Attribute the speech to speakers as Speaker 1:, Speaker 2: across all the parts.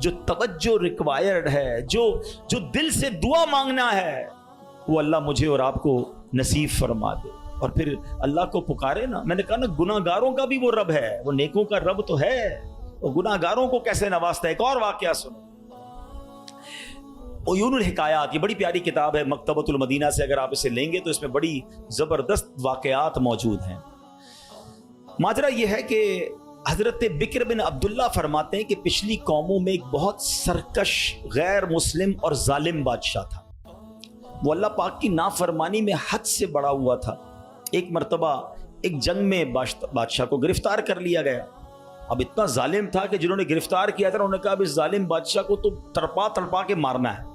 Speaker 1: جو توجہ ریکوائرڈ ہے، جو دل سے دعا مانگنا ہے، وہ اللہ مجھے اور آپ کو نصیب فرما دے۔ اور پھر اللہ کو پکارے نا، میں نے کہا نا گناہ گاروں کا بھی وہ رب ہے، وہ نیکوں کا رب تو ہے، وہ گناہ گاروں کو کیسے نوازتا ہے۔ ایک اور واقعہ سنو، عیون الحکایات، یہ بڑی پیاری کتاب ہے مکتبۃ المدینہ سے، اگر آپ اسے لیں گے تو اس میں بڑی زبردست واقعات موجود ہیں۔ ماجرا یہ ہے کہ حضرت بکر بن عبداللہ فرماتے ہیں کہ پچھلی قوموں میں ایک بہت سرکش، غیر مسلم اور ظالم بادشاہ تھا، وہ اللہ پاک کی نافرمانی میں حد سے بڑا ہوا تھا۔ ایک مرتبہ ایک جنگ میں بادشاہ کو گرفتار کر لیا گیا۔ اب اتنا ظالم تھا کہ جنہوں نے گرفتار کیا تھا انہوں نے کہا اب اس ظالم بادشاہ کو تو تڑپا کے مارنا ہے۔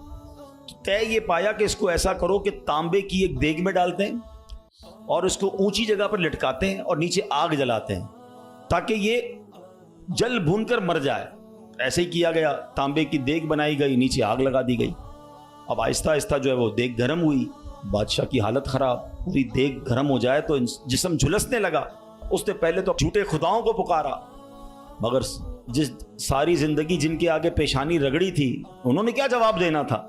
Speaker 1: طے یہ پایا کہ اس کو ایسا کرو کہ تانبے کی ایک دیگ میں ڈالتے ہیں اور اس کو اونچی جگہ پر لٹکاتے ہیں اور نیچے آگ جلاتے ہیں تاکہ یہ جل بھون کر مر جائے۔ ایسے ہی کیا گیا، تانبے کی دیگ بنائی گئی، نیچے آگ لگا دی گئی۔ اب آہستہ آہستہ جو ہے وہ دیگ گرم ہوئی، بادشاہ کی حالت خراب، پوری دیگ گرم ہو جائے تو جسم جھلسنے لگا۔ اس نے پہلے تو جھوٹے خداؤں کو پکارا، مگر جس ساری زندگی جن کے آگے پیشانی رگڑی تھی انہوں نے کیا جواب دینا تھا؟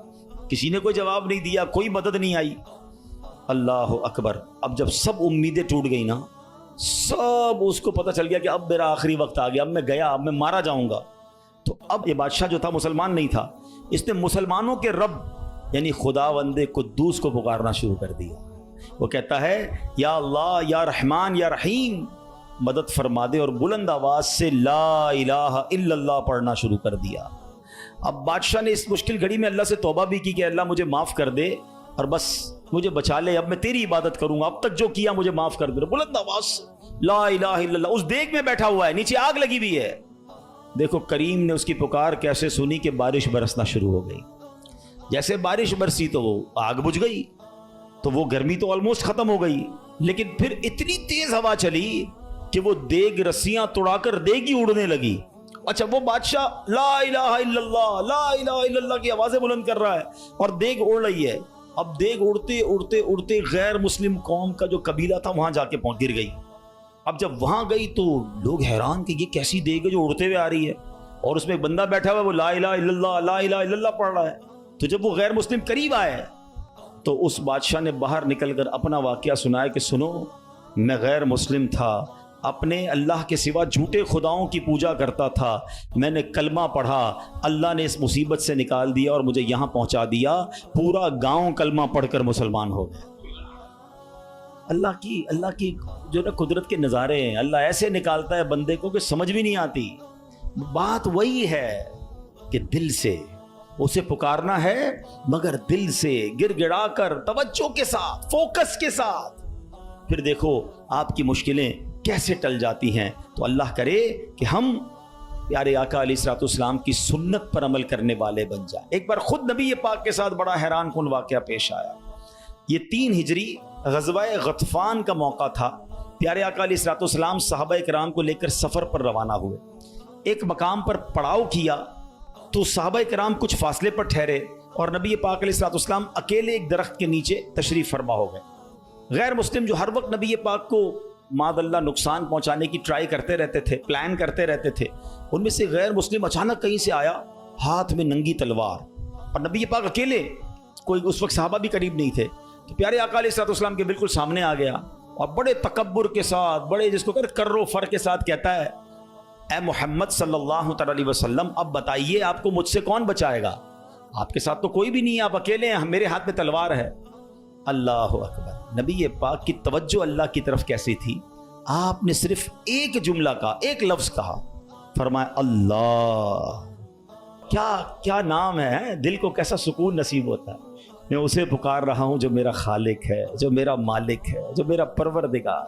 Speaker 1: کسی نے کوئی جواب نہیں دیا، کوئی مدد نہیں آئی۔ اللہ اکبر، اب جب سب امیدیں ٹوٹ گئی نا، سب اس کو پتہ چل گیا کہ اب میرا آخری وقت آ گیا، اب میں گیا، اب میں مارا جاؤں گا۔ تو اب یہ بادشاہ جو تھا مسلمان نہیں تھا، اس نے مسلمانوں کے رب یعنی خداوند قدوس کو پکارنا شروع کر دیا۔ وہ کہتا ہے یا اللہ، یا رحمان، یا رحیم، مدد فرما دے، اور بلند آواز سے لا الہ الا اللہ پڑھنا شروع کر دیا۔ اب بادشاہ نے اس مشکل گھڑی میں اللہ سے توبہ بھی کی کہ اللہ مجھے معاف کر دے اور بس مجھے بچا لے، اب میں تیری عبادت کروں گا، اب تک جو کیا مجھے معاف کر دے۔ بلند آواز سے لا الہ الا اللہ، اس دیگ میں بیٹھا ہوا ہے، نیچے آگ لگی ہوئی ہے۔ دیکھو کریم نے اس کی پکار کیسے سنی کہ بارش برسنا شروع ہو گئی۔ جیسے بارش برسی تو وہ آگ بجھ گئی، تو وہ گرمی تو آلموسٹ ختم ہو گئی، لیکن پھر اتنی تیز ہوا چلی کہ وہ دیگ رسیاں توڑا کر دیگ ہی اڑنے لگی۔ اچھا، وہ بادشاہ لا الہ الا اللہ، لا الہ الا اللہ کی آوازیں بلند کر رہا ہے اور دیگ اڑ رہی ہے۔ اب دیگ اڑتے اڑتے اڑتے غیر مسلم قوم کا جو قبیلہ تھا وہاں جا کے گر گئی۔ اب جب وہاں گئی تو لوگ حیران کہ یہ کیسی دیگ ہے جو اڑتے ہوئے آ رہی ہے، اور اس میں ایک بندہ بیٹھا ہوا ہے وہ لا الہ الا اللہ، لا الہ الا اللہ پڑھ رہا ہے۔ تو جب وہ غیر مسلم قریب آئے تو اس بادشاہ نے باہر نکل کر اپنا واقعہ سنایا کہ سنو، میں غیر مسلم تھا، اپنے اللہ کے سوا جھوٹے خداؤں کی پوجا کرتا تھا، میں نے کلمہ پڑھا، اللہ نے اس مصیبت سے نکال دیا اور مجھے یہاں پہنچا دیا، پورا گاؤں کلمہ پڑھ کر مسلمان ہو گئے۔ اللہ کی جو نا قدرت کے نظارے ہیں، اللہ ایسے نکالتا ہے بندے کو کہ سمجھ بھی نہیں آتی۔ بات وہی ہے کہ دل سے اسے پکارنا ہے، مگر دل سے گر گڑا کر، توجہ کے ساتھ، فوکس کے ساتھ، پھر دیکھو آپ کی مشکلیں کیسے ٹل جاتی ہیں۔ تو اللہ کرے کہ ہم پیارے آقا علیہ الصلوۃ والسلام کی سنت پر عمل کرنے والے بن جائیں۔ ایک بار خود نبی پاک کے ساتھ بڑا حیران کن واقعہ پیش آیا۔ یہ 3 ہجری غزوہ غطفان کا موقع تھا۔ پیارے آقا علیہ الصلوۃ والسلام صحابہ کرام کو لے کر سفر پر روانہ ہوئے۔ ایک مقام پر پڑاؤ کیا تو صحابہ کرام کچھ فاصلے پر ٹھہرے اور نبی پاک علیہ الصلوۃ والسلام اکیلے ایک درخت کے نیچے تشریف فرما ہو گئے۔ غیر مسلم جو ہر وقت نبی پاک کو معاذ اللہ نقصان پہنچانے کی ٹرائی کرتے رہتے تھے، پلان کرتے رہتے تھے، ان میں سے غیر مسلم اچانک کہیں سے آیا ہاتھ میں ننگی تلوار، اور نبی پاک اکیلے، کوئی اس وقت صحابہ بھی قریب نہیں تھے، تو پیارے آقا علیہ الصلوۃ والسلام کے بالکل سامنے آ گیا اور بڑے تکبر کے ساتھ، بڑے جس کو کر و فر کے ساتھ کہتا ہے اے محمد صلی اللہ تعالی علیہ وسلم، اب بتائیے آپ کو مجھ سے کون بچائے گا؟ آپ کے ساتھ تو کوئی بھی نہیں ہے، آپ اکیلے ہیں، میرے ہاتھ میں تلوار ہے۔ اللہ اکبر، نبی پاک کی توجہ اللہ کی طرف کیسی تھی؟ آپ نے صرف ایک جملہ کہا، ایک لفظ کہا، فرمایا اللہ۔ کیا نام ہے، دل کو کیسا سکون نصیب ہوتا ہے۔ میں اسے پکار رہا ہوں جو میرا خالق ہے، جو میرا مالک ہے، جو میرا پروردگار۔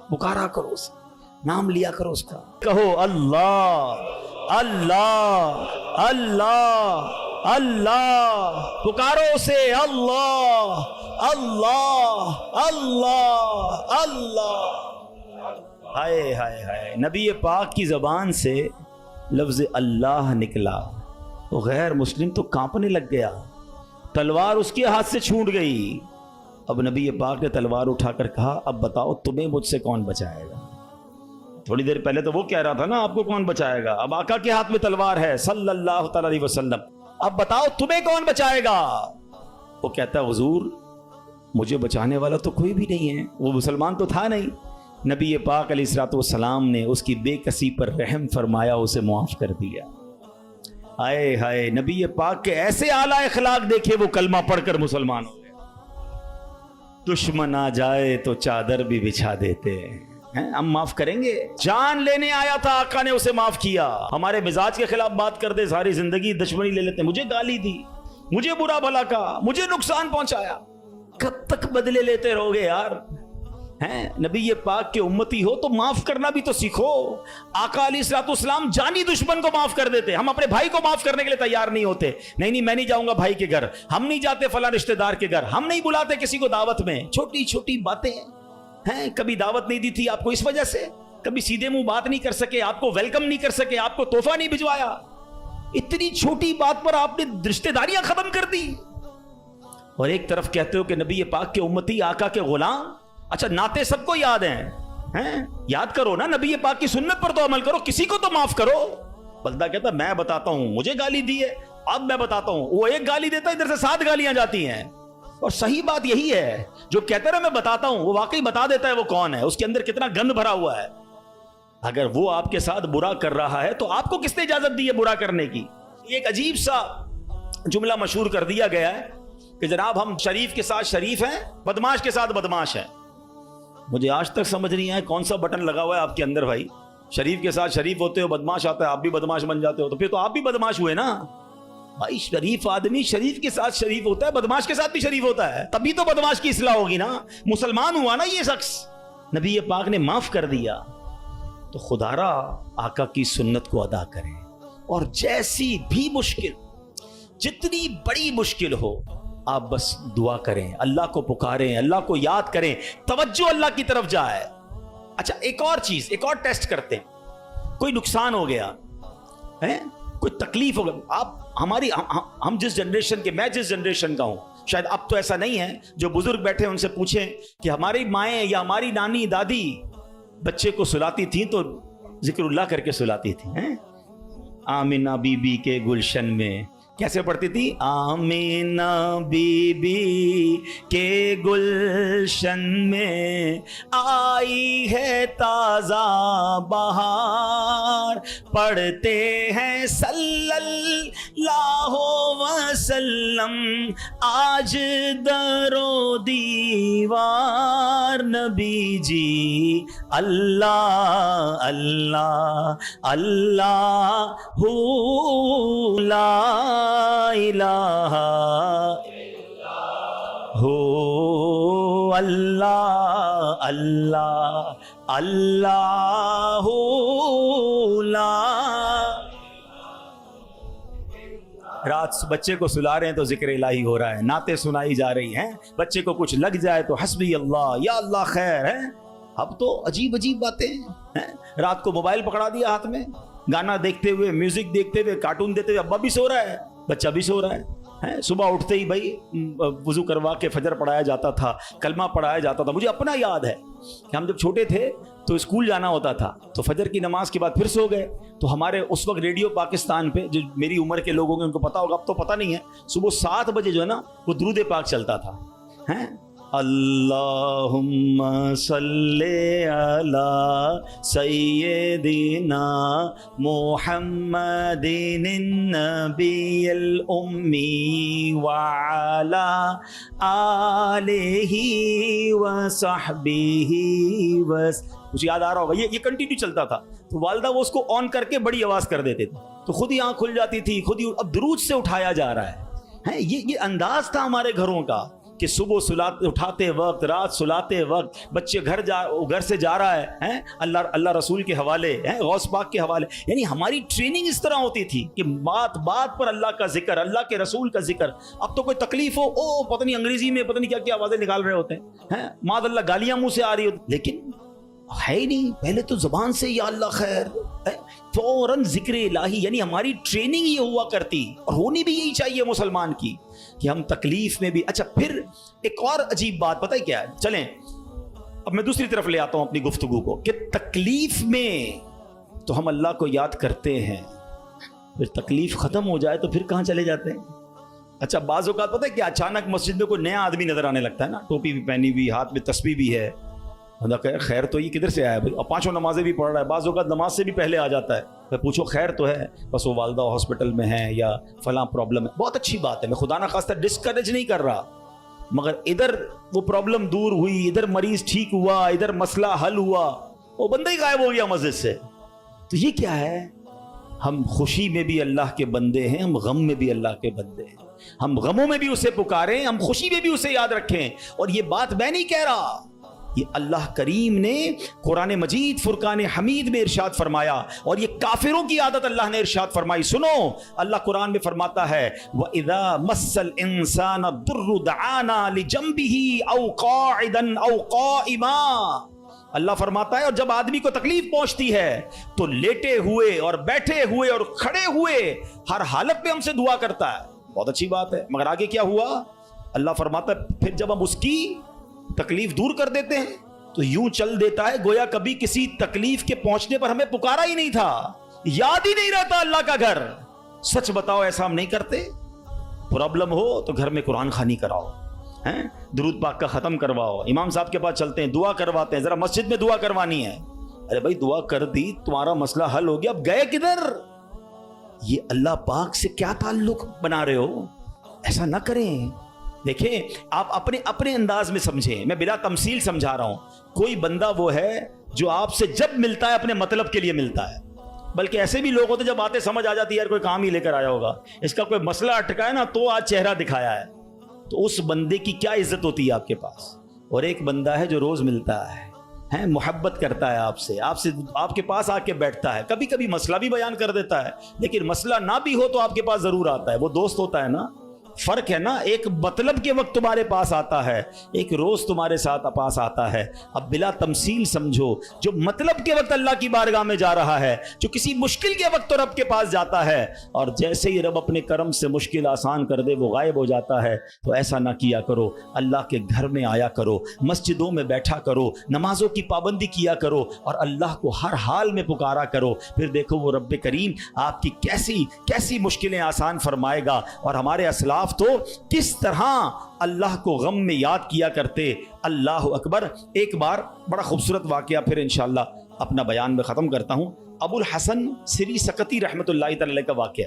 Speaker 1: پکارا کرو اسے، نام لیا کرو اس کا، کہو اللہ اللہ اللہ اللہ، پکارو اسے اللہ اللہ اللہ اللہ۔ ہائے ہائے ہائے، نبی پاک کی زبان سے لفظ اللہ نکلا تو غیر مسلم تو کانپنے لگ گیا، تلوار اس کے ہاتھ سے چھوٹ گئی۔ اب نبی پاک نے تلوار اٹھا کر کہا اب بتاؤ تمہیں مجھ سے کون بچائے گا؟ تھوڑی دیر پہلے تو وہ کہہ رہا تھا نا آپ کو کون بچائے گا، اب آقا کے ہاتھ میں تلوار ہے صلی اللہ تعالی علیہ وسلم، اب بتاؤ تمہیں کون بچائے گا؟ وہ کہتا ہے حضور مجھے بچانے والا تو کوئی بھی نہیں ہے، وہ مسلمان تو تھا نہیں۔ نبی پاک علیہ الصلوۃ والسلام نے اس کی بے کسی پر رحم فرمایا، اسے معاف کر دیا۔ ہائے ہائے، نبی پاک کے ایسے اعلیٰ اخلاق دیکھے، وہ کلمہ پڑھ کر مسلمان ہو گئے۔ دشمن آ جائے تو چادر بھی بچھا دیتے ہیں، ہم معاف کریں گے؟ جان لینے آیا تھا آقا نے اسے معاف کیا۔ ہمارے مزاج کے خلاف بات کر دے ساری زندگی دشمنی لے لیتے ہیں، مجھے گالی دی، مجھے برا بھلا کہا، مجھے نقصان پہنچایا، کب تک بدلے لیتے رہو گے یار؟ ہیں نبی پاک کے امتی ہو تو معاف کرنا بھی تو سیکھو۔ آقا علیہ الصلوۃ والسلام جانی دشمن کو معاف کر دیتے، ہم اپنے بھائی کو معاف کرنے کے لیے تیار نہیں ہوتے۔ نہیں میں نہیں جاؤں گا بھائی کے گھر، ہم نہیں جاتے فلاں رشتہ دار کے گھر، ہم نہیں بلاتے کسی کو دعوت میں۔ چھوٹی چھوٹی باتیں ہیں، کبھی دعوت نہیں دی تھی آپ کو اس وجہ سے، کبھی سیدھے منہ بات نہیں کر سکے، آپ کو ویلکم نہیں کر سکے، آپ کو تحفہ نہیں بھجوایا، اتنی چھوٹی بات پر آپ نے رشتہ داریاں ختم کر دی۔ اور ایک طرف کہتے ہو کہ نبی پاک کے امتی، آقا کے غلام۔ اچھا نعتیں سب کو یاد ہیں، یاد کرو نا، نبی پاک کی سنت پر تو عمل کرو، کسی کو تو معاف کرو۔ بندہ کہتا میں بتاتا ہوں، مجھے گالی دی ہے، اب میں بتاتا ہوں، وہ ایک گالی دیتا ہے، ادھر سے 7 گالیاں جاتی ہیں۔ اور صحیح بات یہی ہے، جو کہتا ہے میں بتاتا ہوں، وہ واقعی بتا دیتا ہے وہ کون ہے، اس کے اندر کتنا گند بھرا ہوا ہے۔ اگر وہ آپ کے ساتھ برا کر رہا ہے تو آپ کو کس نے اجازت دی ہے برا کرنے کی؟ ایک عجیب سا جملہ مشہور کر دیا گیا ہے کہ جناب ہم شریف کے ساتھ شریف ہیں، بدماش کے ساتھ بدماش ہیں۔ مجھے آج تک سمجھ نہیں آیا کون سا بٹن لگا ہوا ہے آپ کے اندر بھائی؟ شریف کے ساتھ شریف ہوتے ہو، بدماش آتا ہے آپ بھی بدماش بن جاتے ہو، تو پھر تو آپ بھی بدماش ہوئے نا بھائی۔ شریف آدمی شریف کے ساتھ شریف ہوتا ہے، بدماش کے ساتھ بھی شریف ہوتا ہے، تبھی تو بدماش کی اصلاح ہوگی نا، مسلمان ہوا نا یہ شخص۔ نبی پاک نے معاف کر دیا تو خدا را آقا کی سنت کو ادا کریں، اور جیسی بھی مشکل، جتنی بڑی مشکل ہو، آپ بس دعا کریں، اللہ کو پکاریں، اللہ کو یاد کریں، توجہ اللہ کی طرف جائے۔ اچھا ایک اور چیز، ایک اور ٹیسٹ کرتے ہیں، کوئی نقصان ہو گیا ہے، کوئی تکلیف ہو گیا، آپ ہماری ہم جس جنریشن کے، میں جس جنریشن کا ہوں، شاید اب تو ایسا نہیں ہے، جو بزرگ بیٹھے ہیں ان سے پوچھیں کہ ہماری مائیں یا ہماری نانی دادی بچے کو سلاتی تھیں تو ذکر اللہ کر کے سلاتی تھیں۔ آمینہ بی بی کے گلشن میں کیسے پڑھتی تھی؟ آمینہ بی بی کے گلشن میں آئی ہے تازہ بہار، پڑھتے ہیں صلی اللہ وسلم آج در و دیوار، نبی جی اللہ اللہ اللہ لا الہ ہو اللہ اللہ اللہ لا۔ رات بچے کو سلا رہے ہیں تو ذکر الہی ہو رہا ہے، نعتیں سنائی جا رہی ہیں، بچے کو کچھ لگ جائے تو حسبی اللہ یا اللہ خیر ہے۔ اب تو عجیب عجیب باتیں ہیں، رات کو موبائل پکڑا دیا ہاتھ میں، گانا دیکھتے ہوئے، میوزک دیکھتے ہوئے، کارٹون دیتے ہوئے، ابا بھی سو رہا ہے، بچہ بھی سو رہا ہے۔ صبح اٹھتے ہی بھائی وضو کروا کے فجر پڑھایا جاتا تھا، کلمہ پڑھایا جاتا تھا۔ مجھے اپنا یاد ہے کہ ہم جب چھوٹے تھے تو اسکول جانا ہوتا تھا، تو فجر کی نماز کے بعد پھر سو گئے، تو ہمارے اس وقت ریڈیو پاکستان پہ، جو میری عمر کے لوگوں کے ان کو پتا ہوگا، اب تو پتہ نہیں ہے، صبح 7 بجے جو ہے نا وہ درود پاک چلتا تھا، اللہم صلی علی سیدنا محمد النبی الامی وعلی آلہ وصحبہ مجھے یاد آ رہا ہوگا، یہ کنٹینیو چلتا تھا، تو والدہ وہ اس کو آن کر کے بڑی آواز کر دیتے تھے، تو خود ہی آنکھ کھل جاتی تھی، خود ہی اب درود سے اٹھایا جا رہا ہے۔ یہ انداز تھا ہمارے گھروں کا کہ صبح اٹھاتے وقت، رات سلاتے وقت، بچے گھر سے جا رہا ہے اللہ رسول کے حوالے، غوث پاک کے حوالے، یعنی ہماری ٹریننگ اس طرح ہوتی تھی کہ بات پر اللہ کا ذکر، اللہ کے رسول کا ذکر۔ اب تو کوئی تکلیف ہو، پتہ نہیں انگریزی میں پتہ نہیں کیا کیا آوازیں نکال رہے ہوتے ہیں، معاذ اللہ گالیاں منہ سے آ رہی ہوتی، لیکن ہے ہی نہیں، پہلے تو زبان سے یا اللہ خیر، فوراً ذکر الہی، یعنی ہماری ٹریننگ یہ ہوا کرتی، اور ہونی بھی یہی چاہیے مسلمان کی، کہ ہم تکلیف میں بھی۔ اچھا پھر ایک اور عجیب بات پتہ ہے کیا ہے؟ چلیں اب میں دوسری طرف لے آتا ہوں اپنی گفتگو کو کہ تکلیف میں تو ہم اللہ کو یاد کرتے ہیں، پھر تکلیف ختم ہو جائے تو پھر کہاں چلے جاتے ہیں؟ اچھا بعض اوقات پتہ ہے کہ اچانک مسجد میں کوئی نیا آدمی نظر آنے لگتا ہے نا، ٹوپی بھی پہنی ہوئی، ہاتھ میں تسبیح بھی ہے، بندہ کہے خیر تو یہ کدھر سے آیا بھائی، اور 5 نمازیں بھی پڑھ رہا ہے، بعض اوقات نماز سے بھی پہلے آ جاتا ہے، میں پوچھو خیر تو ہے، بس وہ والدہ ہاسپٹل میں ہیں یا فلاں پرابلم ہے، بہت اچھی بات ہے، میں خدا نہ خواستہ ڈسکریج نہیں کر رہا، مگر ادھر وہ پرابلم دور ہوئی، ادھر مریض ٹھیک ہوا، ادھر مسئلہ حل ہوا، وہ بندہ ہی غائب ہو گیا مسجد سے، تو یہ کیا ہے؟ ہم خوشی میں بھی اللہ کے بندے ہیں، ہم غم میں بھی اللہ کے بندے ہیں، ہم غموں میں بھی اسے پکاریں، ہم خوشی میں بھی اسے یاد رکھیں، اور یہ بات میں نہیں کہہ رہا، یہ اللہ کریم نے قرآن مجید فرقان حمید میں ارشاد فرمایا، اور یہ کافروں کی عادت اللہ نے ارشاد فرمائی۔ سنو، اللہ قرآن میں فرماتا ہے وَإِذَا مَسَّ الْإِنسَانَ الضُّرُّ دَعَانَا لِجَنبِهِ أَوْ قَاعِدًا أَوْ قَائِمًا، اللہ فرماتا ہے اور جب آدمی کو تکلیف پہنچتی ہے تو لیٹے ہوئے اور بیٹھے ہوئے اور کھڑے ہوئے ہر حالت میں ہم سے دعا کرتا ہے، بہت اچھی بات ہے، مگر آگے کیا ہوا؟ اللہ فرماتا ہے پھر جب ہم اس کی تکلیف دور کر دیتے ہیں تو یوں چل دیتا ہے گویا کبھی کسی تکلیف کے پہنچنے پر ہمیں پکارا ہی نہیں تھا، یاد ہی نہیں رہتا اللہ کا گھر۔ سچ بتاؤ ایسا ہم نہیں کرتے؟ پرابلم ہو تو گھر میں قرآن خوانی کراؤ، درود پاک کا ختم کرواؤ، امام صاحب کے پاس چلتے ہیں، دعا کرواتے ہیں، ذرا مسجد میں دعا کروانی ہے، ارے بھائی دعا کر دی، تمہارا مسئلہ حل ہو گیا، اب گئے کدھر؟ یہ اللہ پاک سے کیا تعلق بنا رہے ہو؟ ایسا نہ کریں۔ دیکھیں آپ اپنے انداز میں سمجھیں، میں بلا تمثیل سمجھا رہا ہوں، کوئی بندہ وہ ہے جو آپ سے جب ملتا ہے اپنے مطلب کے لیے ملتا ہے، بلکہ ایسے بھی لوگ ہوتے جب آتے سمجھ آ جاتی ہے یار کوئی کام ہی لے کر آیا ہوگا، اس کا کوئی مسئلہ اٹکا ہے نا تو آج چہرہ دکھایا ہے، تو اس بندے کی کیا عزت ہوتی ہے آپ کے پاس؟ اور ایک بندہ ہے جو روز ملتا ہے، محبت کرتا ہے آپ کے پاس آ کے بیٹھتا ہے، کبھی کبھی مسئلہ بھی بیان کر دیتا ہے، لیکن مسئلہ نہ بھی ہو تو آپ کے پاس ضرور آتا ہے، وہ دوست ہوتا ہے نا۔ فرق ہے نا، ایک مطلب کے وقت تمہارے پاس آتا ہے، ایک روز تمہارے ساتھ پاس آتا ہے۔ اب بلا تمثیل سمجھو، جو مطلب کے وقت اللہ کی بارگاہ میں جا رہا ہے، جو کسی مشکل کے وقت تو رب کے پاس جاتا ہے، اور جیسے ہی رب اپنے کرم سے مشکل آسان کر دے وہ غائب ہو جاتا ہے، تو ایسا نہ کیا کرو، اللہ کے گھر میں آیا کرو، مسجدوں میں بیٹھا کرو، نمازوں کی پابندی کیا کرو، اور اللہ کو ہر حال میں پکارا کرو، پھر دیکھو وہ رب کریم آپ کی کیسی مشکلیں آسان فرمائے گا۔ اور ہمارے اسلاف تو کس طرح اللہ کو غم میں یاد کیا کرتے، اللہ اکبر۔ ایک بار بڑا خوبصورت واقعہ پھر انشاءاللہ اپنا بیان میں ختم کرتا ہوں، ابو الحسن سری سکتی رحمۃ اللہ تعالی کا واقعہ۔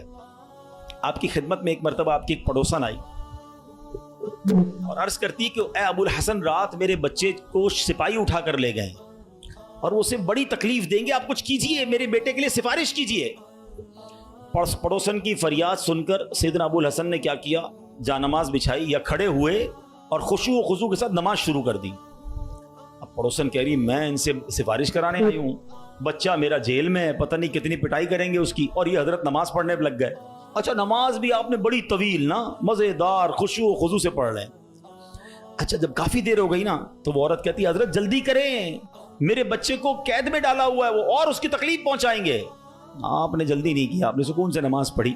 Speaker 1: آپ کی خدمت میں ایک مرتبہ آپ کی ایک پڑوسن آئی اور عرض کرتی کہ اے ابو الحسن، رات میرے بچے کو سپاہی اٹھا کر لے گئے اور وہ اسے بڑی تکلیف دیں گے، آپ کچھ کیجئے، میرے بیٹے کے لیے سفارش کیجئے۔ پڑوسن کی فریاد سن کر سیدنا ابو الحسن نے کیا کیا، جانماز بچھائی یا کھڑے ہوئے اور خشوع و خضوع کے ساتھ نماز شروع کر دی۔ اب پڑوسن کہہ رہی میں ان سے سفارش کرانے آئی ہوں، بچہ میرا جیل میں ہے، پتہ نہیں کتنی پٹائی کریں گے اس کی، اور یہ حضرت نماز پڑھنے پہ لگ گئے۔ اچھا نماز بھی آپ نے بڑی طویل نا، مزیدار خشوع و خضوع سے پڑھ رہے ہیں۔ اچھا جب کافی دیر ہو گئی نا تو وہ عورت کہتی حضرت جلدی کریں، میرے بچے کو قید میں ڈالا ہوا ہے وہ، اور اس کی تکلیف پہنچائیں گے۔ آپ نے جلدی نہیں کیا، آپ نے سکون سے نماز پڑھی،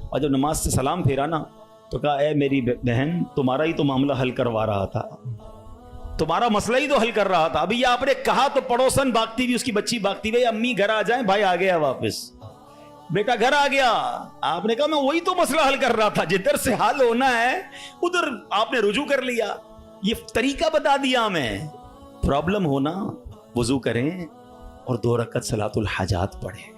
Speaker 1: اور جب نماز سے سلام پھیرا نا تو کہا اے میری بہن، تمہارا ہی تو معاملہ حل کروا رہا تھا، تمہارا مسئلہ ہی تو حل کر رہا تھا۔ ابھی یہ آپ نے کہا تو پڑوسن بھاگتی بھی، اس کی بچی بھاگتی ہوئی، امی گھر آ جائیں، بھائی آ گیا واپس، بیٹا گھر آ گیا۔ آپ نے کہا میں وہی تو مسئلہ حل کر رہا تھا، جدھر سے حل ہونا ہے ادھر آپ نے رجوع کر لیا، یہ طریقہ بتا دیا ہمیں۔ پرابلم ہونا وضو کریں اور 2 رکعت صلاۃ الحاجات پڑھیں،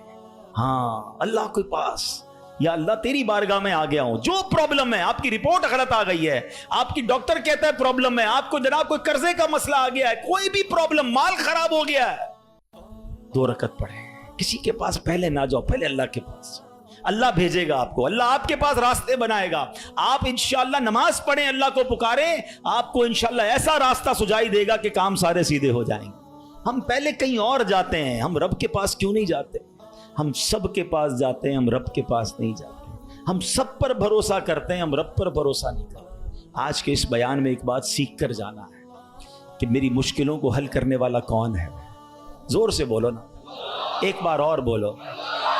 Speaker 1: ہاں اللہ کے پاس، یا اللہ تیری بارگاہ میں آ گیا ہوں، جو پرابلم ہے، آپ کی رپورٹ غلط آ گئی ہے، آپ کی ڈاکٹر کہتا ہے پرابلم ہے، آپ کو جناب کوئی قرضے کا مسئلہ آ گیا ہے، کوئی بھی پرابلم، مال خراب ہو گیا ہے، 2 رکعت پڑھیں، کسی کے پاس پہلے نہ جاؤ، پہلے اللہ کے پاس، اللہ بھیجے گا آپ کو، اللہ آپ کے پاس راستے بنائے گا۔ آپ انشاءاللہ نماز پڑھیں، اللہ کو پکاریں، آپ کو انشاءاللہ ایسا راستہ سجائی دے گا کہ کام سارے سیدھے ہو جائیں گے۔ ہم پہلے کہیں اور جاتے ہیں، ہم رب کے پاس کیوں نہیں جاتے؟ ہم سب کے پاس جاتے ہیں، ہم رب کے پاس نہیں جاتے، ہم سب پر بھروسہ کرتے ہیں، ہم رب پر بھروسہ نہیں کرتے۔ آج کے اس بیان میں ایک بات سیکھ کر جانا ہے کہ میری مشکلوں کو حل کرنے والا کون ہے؟ زور سے بولو نا، ایک بار اور بولو،